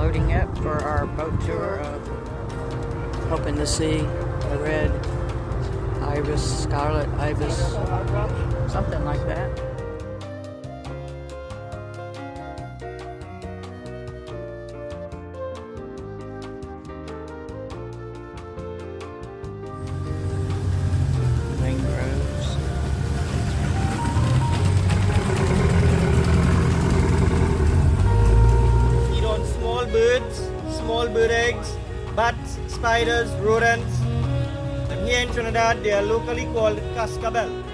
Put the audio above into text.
loading up for our boat tour. Hoping to see a red ibis, scarlet ibis, something like that. Mangroves. Feed on small birds, small bird eggs, bats, spiders, rodents. And here in Trinidad, they are locally called cascabel.